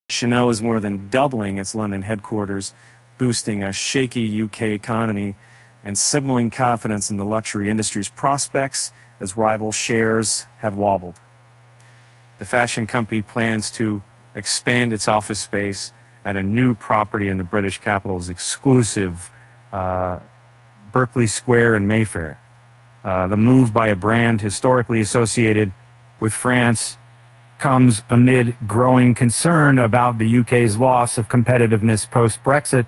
Chanel is more than doubling its London headquarters, boosting a shaky UK economy and signaling confidence in the luxury industry's prospects as rival shares have wobbled. The fashion company plans to expand its office space at a new property in the British capital's exclusive Berkeley Square in Mayfair. The move by a brand historically associated with France comes amid growing concern about the UK's loss of competitiveness post-Brexit,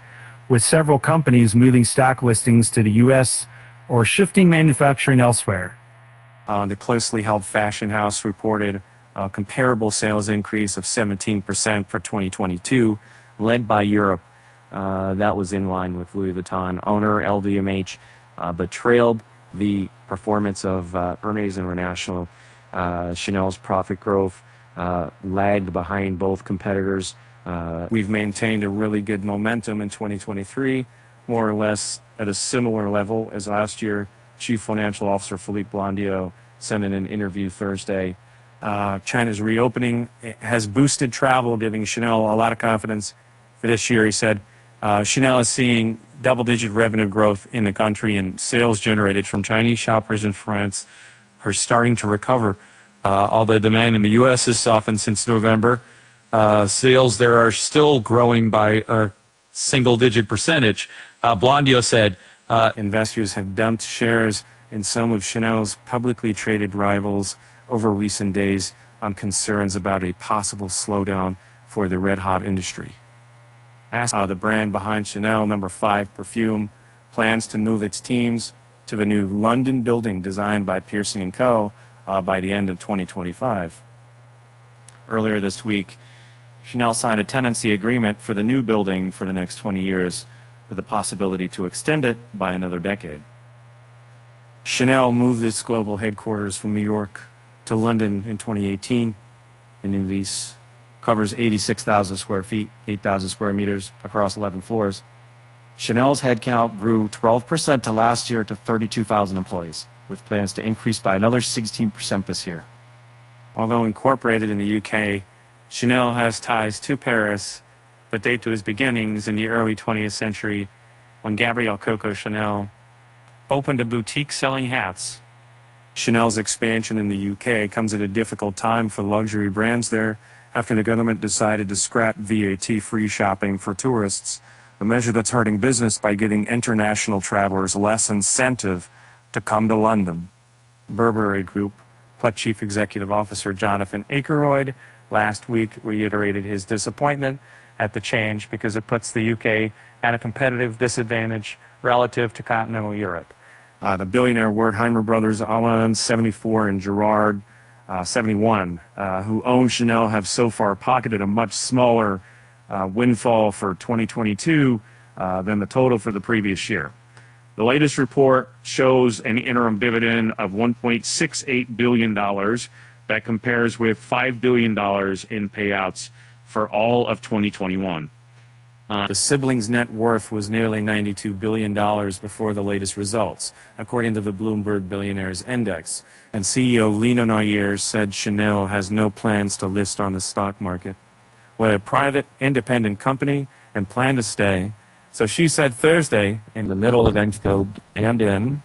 with several companies moving stock listings to the US or shifting manufacturing elsewhere. The closely held fashion house reported a comparable sales increase of 17% for 2022, led by Europe. That was in line with Louis Vuitton owner LVMH, but trailed the performance of Hermes International. Chanel's profit growth lagged behind both competitors. We've maintained a really good momentum in 2023, more or less at a similar level as last year. Chief Financial Officer Philippe Blondiau said in an interview Thursday. China's reopening has boosted travel, giving Chanel a lot of confidence for this year. He said Chanel is seeing double-digit revenue growth in the country, and sales generated from Chinese shoppers in France are starting to recover. Although demand in the U.S. has softened since November, sales there are still growing by a single-digit percentage. Blondiau said investors have dumped shares in some of Chanel's publicly traded rivals over recent days on concerns about a possible slowdown for the red-hot industry. The brand behind Chanel No. 5 perfume plans to move its teams to the new London building designed by Piercing & Co. By the end of 2025. Earlier this week, Chanel signed a tenancy agreement for the new building for the next 20 years, with the possibility to extend it by another decade. Chanel moved its global headquarters from New York to London in 2018. The new lease covers 86,000 square feet, 8,000 square meters across 11 floors. Chanel's headcount grew 12% to last year to 32,000 employees, with plans to increase by another 16% this year. Although incorporated in the UK, Chanel has ties to Paris, but date to its beginnings in the early 20th century when Gabrielle Coco Chanel opened a boutique selling hats. Chanel's expansion in the UK comes at a difficult time for luxury brands there after the government decided to scrap VAT-free shopping for tourists, a measure that's hurting business by giving international travelers less incentive to come to London. Burberry Group Chief Executive Officer Jonathan Akeroyd last week reiterated his disappointment at the change because it puts the UK at a competitive disadvantage relative to continental Europe. The billionaire Wertheimer brothers, Alain, 74, and Gerard, 71, who own Chanel, have so far pocketed a much smaller windfall for 2022 than the total for the previous year. The latest report shows an interim dividend of $1.68 billion that compares with $5 billion in payouts for all of 2021. The siblings' net worth was nearly $92 billion before the latest results, according to the Bloomberg Billionaires Index. And CEO Lena Nair said Chanel has no plans to list on the stock market. We're a private, independent company and plan to stay. So she said Thursday in the middle of Expo and in